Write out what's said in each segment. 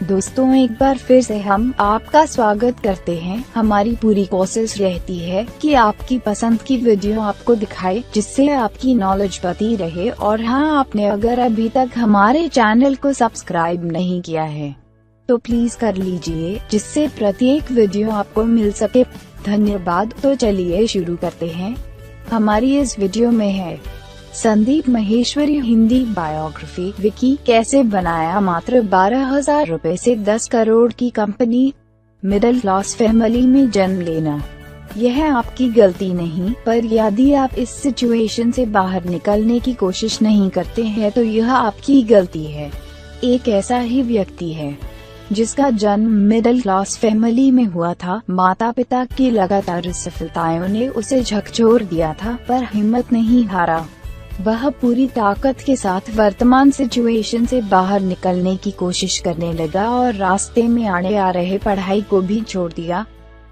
दोस्तों, एक बार फिर से हम आपका स्वागत करते हैं। हमारी पूरी कोशिश रहती है कि आपकी पसंद की वीडियो आपको दिखाए, जिससे आपकी नॉलेज बढ़ती रहे। और हाँ, आपने अगर अभी तक हमारे चैनल को सब्सक्राइब नहीं किया है तो प्लीज कर लीजिए, जिससे प्रत्येक वीडियो आपको मिल सके। धन्यवाद। तो चलिए शुरू करते हैं। हमारी इस वीडियो में है संदीप माहेश्वरी हिंदी बायोग्राफी। विकी कैसे बनाया मात्र 12,000 रुपए से 10 करोड़ की कंपनी। मिडिल क्लास फैमिली में जन्म लेना यह आपकी गलती नहीं, पर यदि आप इस सिचुएशन से बाहर निकलने की कोशिश नहीं करते हैं तो यह आपकी गलती है। एक ऐसा ही व्यक्ति है जिसका जन्म मिडिल क्लास फैमिली में हुआ था। माता पिता की लगातार सफलताओं ने उसे झकझोर दिया था, पर हिम्मत नहीं हारा। वह पूरी ताकत के साथ वर्तमान सिचुएशन से बाहर निकलने की कोशिश करने लगा और रास्ते में आने आ रहे पढ़ाई को भी छोड़ दिया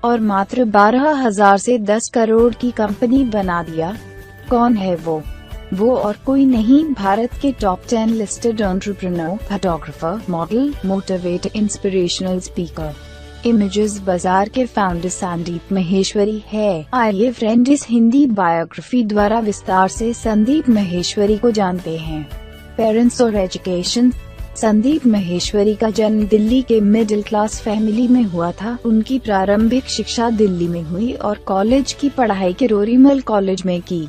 और मात्र 12,000 से 10 करोड़ की कंपनी बना दिया। कौन है वो और कोई नहीं, भारत के top 10 listed entrepreneur, photographer, model, motivate, inspirational speaker, images बाजार के फाउंडर संदीप माहेश्वरी है। आइए फ्रेंड, इस हिंदी बायोग्राफी द्वारा विस्तार से संदीप माहेश्वरी को जानते हैं। पेरेंट्स और एजुकेशन। संदीप माहेश्वरी का जन्म दिल्ली के मिडिल क्लास फैमिली में हुआ था। उनकी प्रारंभिक शिक्षा दिल्ली में हुई और कॉलेज की पढ़ाई के रोरीमल कॉलेज में की,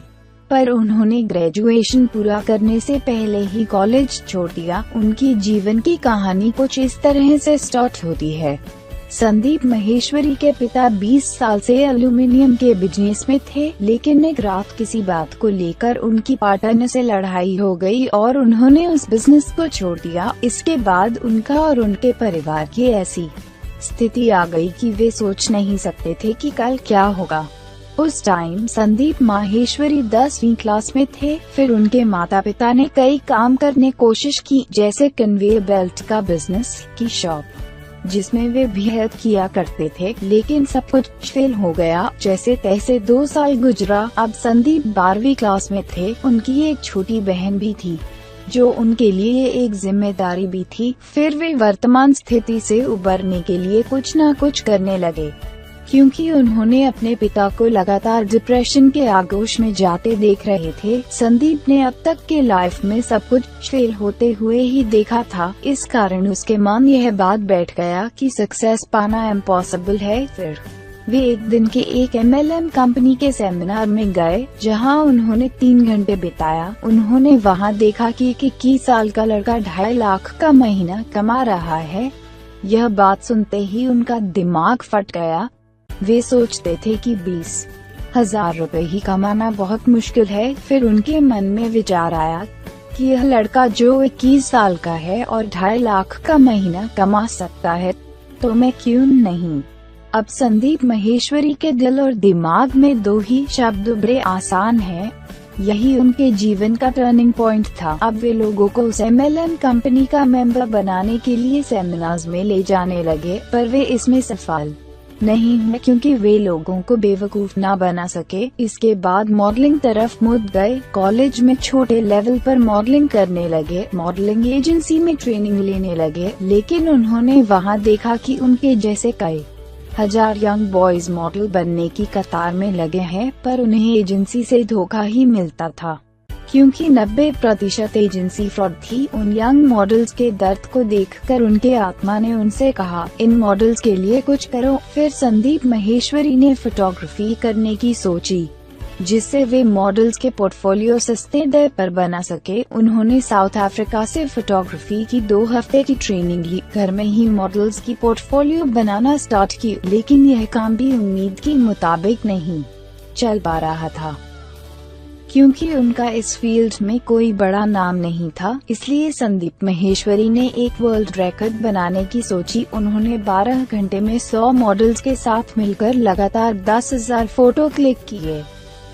पर उन्होंने ग्रेजुएशन पूरा करने से पहले ही कॉलेज छोड़ दिया। उनकी जीवन की कहानी कुछ इस तरह से स्टार्ट होती है। संदीप माहेश्वरी के पिता 20 साल से एल्यूमिनियम के बिजनेस में थे, लेकिन एक रात किसी बात को लेकर उनकी पार्टनर से लड़ाई हो गई और उन्होंने उस बिजनेस को छोड़ दिया। इसके बाद उनका और उनके परिवार की ऐसी स्थिति आ गई कि वे सोच नहीं सकते थे कि कल क्या होगा। उस टाइम संदीप माहेश्वरी 10वीं क्लास में थे। फिर उनके माता पिता ने कई काम करने कोशिश की, जैसे कन्वेयर बेल्ट का बिजनेस की शॉप, जिसमें वे भी हेल्प किया करते थे, लेकिन सब कुछ फेल हो गया। जैसे तैसे 2 साल गुजरा। अब संदीप 12वीं क्लास में थे। उनकी एक छोटी बहन भी थी, जो उनके लिए एक जिम्मेदारी भी थी। फिर वे वर्तमान स्थिति से उबरने के लिए कुछ न कुछ करने लगे, क्योंकि उन्होंने अपने पिता को लगातार डिप्रेशन के आगोश में जाते देख रहे थे। संदीप ने अब तक के लाइफ में सब कुछ फेल होते हुए ही देखा था। इस कारण उसके मन यह बात बैठ गया कि सक्सेस पाना इम्पॉसिबल है। फिर वे एक दिन के एक MLM कंपनी के सेमिनार में गए, जहां उन्होंने 3 घंटे बिताया। उन्होंने वहां देखा कि 21 साल का लड़का 2.5 लाख का महीना कमा रहा है। यह बात सुनते ही उनका दिमाग फट गया। वे सोचते थे कि 20,000 रुपए ही कमाना बहुत मुश्किल है। फिर उनके मन में विचार आया कि यह लड़का जो 21 साल का है और 2.5 लाख का महीना कमा सकता है, तो मैं क्यों नहीं। अब संदीप माहेश्वरी के दिल और दिमाग में 2 ही शब्द उभरे, आसान है। यही उनके जीवन का टर्निंग पॉइंट था। अब वे लोगों को उस MLM कंपनी का मेंबर बनाने के लिए सेमिनार्स में ले जाने लगे, पर वे इसमें सफल नहीं है, क्योंकि वे लोगों को बेवकूफ ना बना सके। इसके बाद मॉडलिंग तरफ मुड़ गए। कॉलेज में छोटे लेवल पर मॉडलिंग करने लगे, मॉडलिंग एजेंसी में ट्रेनिंग लेने लगे, लेकिन उन्होंने वहां देखा कि उनके जैसे कई हजार यंग बॉयज मॉडल बनने की कतार में लगे हैं, पर उन्हें एजेंसी से धोखा ही मिलता था, क्योंकि 90% एजेंसी फ्रॉड थी। उन यंग मॉडल्स के दर्द को देखकर उनके आत्मा ने उनसे कहा, इन मॉडल्स के लिए कुछ करो। फिर संदीप माहेश्वरी ने फोटोग्राफी करने की सोची, जिससे वे मॉडल्स के पोर्टफोलियो सस्ते दर पर बना सके। उन्होंने साउथ अफ्रीका से फोटोग्राफी की 2 हफ्ते की ट्रेनिंग ली। घर में ही मॉडल्स की पोर्टफोलियो बनाना स्टार्ट की, लेकिन यह काम भी उम्मीद के मुताबिक नहीं चल पा रहा था, क्योंकि उनका इस फील्ड में कोई बड़ा नाम नहीं था। इसलिए संदीप माहेश्वरी ने एक वर्ल्ड रिकॉर्ड बनाने की सोची। उन्होंने 12 घंटे में 100 मॉडल्स के साथ मिलकर लगातार 10,000 फोटो क्लिक किए,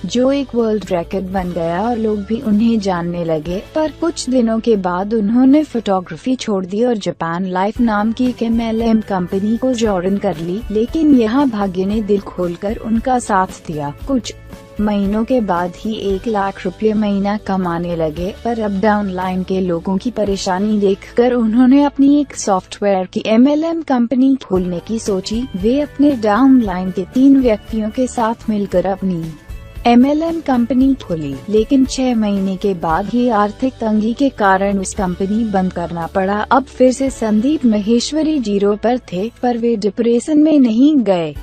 जो एक वर्ल्ड रिकॉर्ड बन गया और लोग भी उन्हें जानने लगे। पर कुछ दिनों के बाद उन्होंने फोटोग्राफी छोड़ दी और जापान लाइफ नाम की एक MLM कंपनी को ज्वाइन कर ली। लेकिन यहाँ भाग्य ने दिल खोलकर उनका साथ दिया। कुछ महीनों के बाद ही 1 लाख रुपए महीना कमाने लगे। पर अब डाउनलाइन के लोगों की परेशानी देखकर उन्होंने अपनी एक सॉफ्टवेयर की MLM कंपनी खोलने की सोची। वे अपने डाउनलाइन के 3 व्यक्तियों के साथ मिलकर अपनी MLM कंपनी खोली, लेकिन 6 महीने के बाद ही आर्थिक तंगी के कारण उस कंपनी बंद करना पड़ा। अब फिर से संदीप माहेश्वरी जीरो पर थे, पर वे डिप्रेशन में नहीं गए,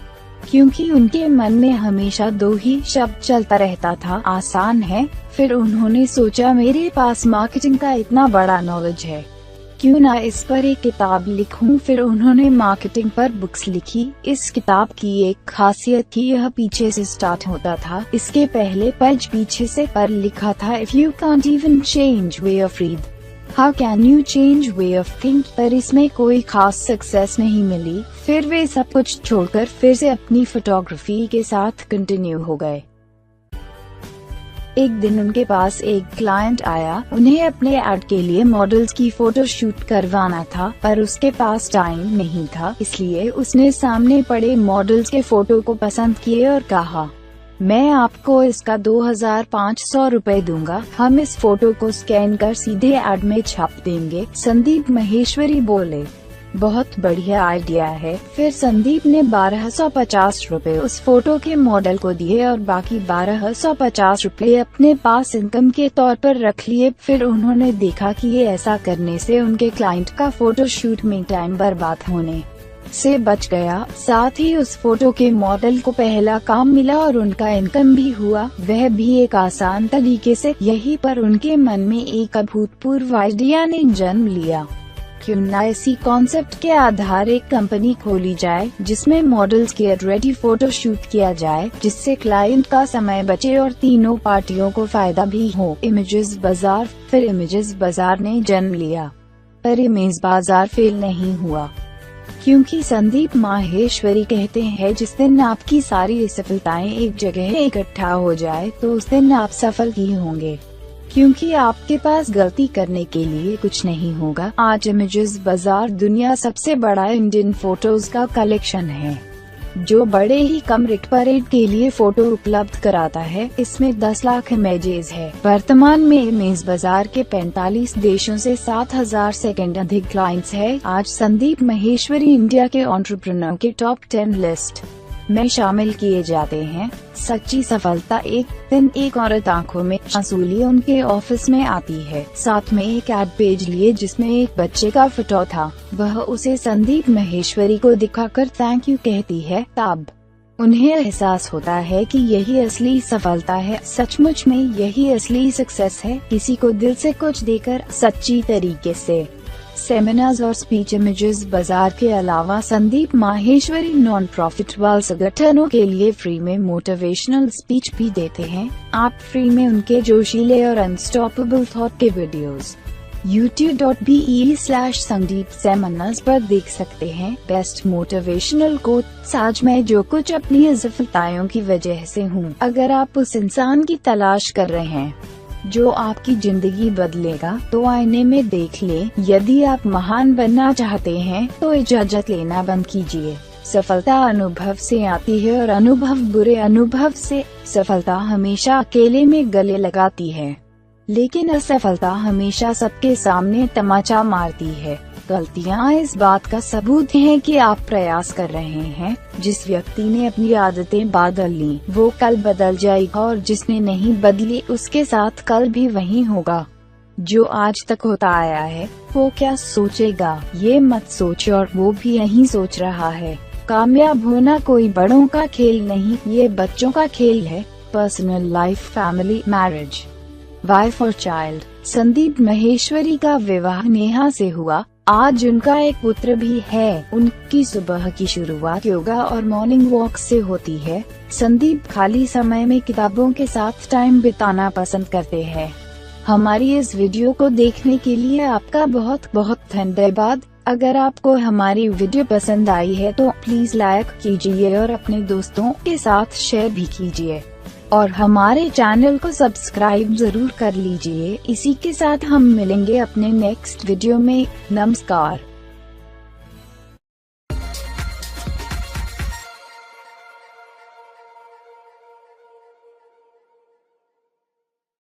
क्योंकि उनके मन में हमेशा 2 ही शब्द चलता रहता था, आसान है। फिर उन्होंने सोचा, मेरे पास मार्केटिंग का इतना बड़ा नॉलेज है, क्यों ना इस पर एक किताब लिखूं। फिर उन्होंने मार्केटिंग पर बुक्स लिखी। इस किताब की एक खासियत थी, यह पीछे से स्टार्ट होता था। इसके पहले पेज पीछे से पर लिखा था, if you can't even change way of read, how can you change way of think. पर इसमें कोई खास सक्सेस नहीं मिली। फिर वे सब कुछ छोड़कर फिर से अपनी फोटोग्राफी के साथ कंटिन्यू हो गए। एक दिन उनके पास एक क्लाइंट आया। उन्हें अपने एड के लिए मॉडल्स की फोटो शूट करवाना था, पर उसके पास टाइम नहीं था। इसलिए उसने सामने पड़े मॉडल्स के फोटो को पसंद किए और कहा, मैं आपको इसका 2500 रुपए दूंगा। हम इस फोटो को स्कैन कर सीधे एड में छाप देंगे। संदीप माहेश्वरी बोले, बहुत बढ़िया आइडिया है। फिर संदीप ने 1250 रुपए उस फोटो के मॉडल को दिए और बाकी 1250 रुपए अपने पास इनकम के तौर पर रख लिए। फिर उन्होंने देखा कि ये ऐसा करने से उनके क्लाइंट का फोटो शूट में टाइम बर्बाद होने से बच गया। साथ ही उस फोटो के मॉडल को पहला काम मिला और उनका इनकम भी हुआ, वह भी एक आसान तरीके से। यहीं पर उनके मन में एक अभूतपूर्व आइडिया ने जन्म लिया, क्यों न इसी कॉन्सेप्ट के आधार एक कंपनी खोली जाए, जिसमें मॉडल्स के रेडी फोटो शूट किया जाए, जिससे क्लाइंट का समय बचे और तीनों पार्टियों को फायदा भी हो। इमेजेस बाजार। फिर इमेजेस बाजार ने जन्म लिया, पर इमेज बाजार फेल नहीं हुआ, क्योंकि संदीप माहेश्वरी कहते हैं, जिस दिन आपकी सारी सफलताएं एक जगह इकट्ठा हो जाए तो उस दिन आप सफल ही होंगे, क्योंकि आपके पास गलती करने के लिए कुछ नहीं होगा। आज इमेजेस बाजार दुनिया सबसे बड़ा इंडियन फोटोज का कलेक्शन है, जो बड़े ही कम रेट पर एड के लिए फोटो उपलब्ध कराता है। इसमें 10 लाख इमेजेस है। वर्तमान में इमेज बाजार के 45 देशों से 7000 सेकंड अधिक क्लाइंट्स है। आज संदीप माहेश्वरी इंडिया के एंटरप्रेन्योर के टॉप 10 लिस्ट में शामिल किए जाते हैं। सच्ची सफलता। एक दिन एक औरत आंखों में आंसू लिए उनके ऑफिस में आती है, साथ में एक एड पेज लिए जिसमें एक बच्चे का फोटो था। वह उसे संदीप माहेश्वरी को दिखाकर थैंक यू कहती है। तब उन्हें एहसास होता है कि यही असली सफलता है। सचमुच में यही असली सक्सेस है, किसी को दिल से कुछ देकर सच्ची तरीके से। सेमिनार्स और स्पीच। इमेजेस बाजार के अलावा संदीप माहेश्वरी नॉन प्रॉफिट संगठनों के लिए फ्री में मोटिवेशनल स्पीच भी देते हैं। आप फ्री में उनके जोशीले और अनस्टॉपेबल थॉट के वीडियोस youtube.be/संदीप सेमिनार्स पर देख सकते हैं। Best motivational quotes. आज मैं जो कुछ अपनी सफलताओं की वजह से हूँ। अगर आप उस इंसान की तलाश कर रहे हैं जो आपकी जिंदगी बदलेगा, तो आईने में देख लें। यदि आप महान बनना चाहते हैं तो इजाजत लेना बंद कीजिए। सफलता अनुभव से आती है और अनुभव बुरे अनुभव से। सफलता हमेशा अकेले में गले लगाती है, लेकिन असफलता हमेशा सबके सामने तमाचा मारती है। गलतियाँ इस बात का सबूत हैं कि आप प्रयास कर रहे हैं। जिस व्यक्ति ने अपनी आदतें बदल ली, वो कल बदल जाएगा, और जिसने नहीं बदली उसके साथ कल भी वही होगा। जो आज तक होता आया है वो क्या सोचेगा, ये मत सोचो, और वो भी यही सोच रहा है। कामयाब होना कोई बड़ों का खेल नहीं, ये बच्चों का खेल है। Personal life, family, marriage, wife और चाइल्ड। संदीप माहेश्वरी का विवाह नेहा से हुआ। आज उनका एक पुत्र भी है। उनकी सुबह की शुरुआत योगा और मॉर्निंग वॉक से होती है। संदीप खाली समय में किताबों के साथ टाइम बिताना पसंद करते हैं। हमारी इस वीडियो को देखने के लिए आपका बहुत बहुत धन्यवाद। अगर आपको हमारी वीडियो पसंद आई है तो प्लीज लाइक कीजिए और अपने दोस्तों के साथ शेयर भी कीजिए, और हमारे चैनल को सब्सक्राइब जरूर कर लीजिए। इसी के साथ हम मिलेंगे अपने नेक्स्ट वीडियो में। नमस्कार।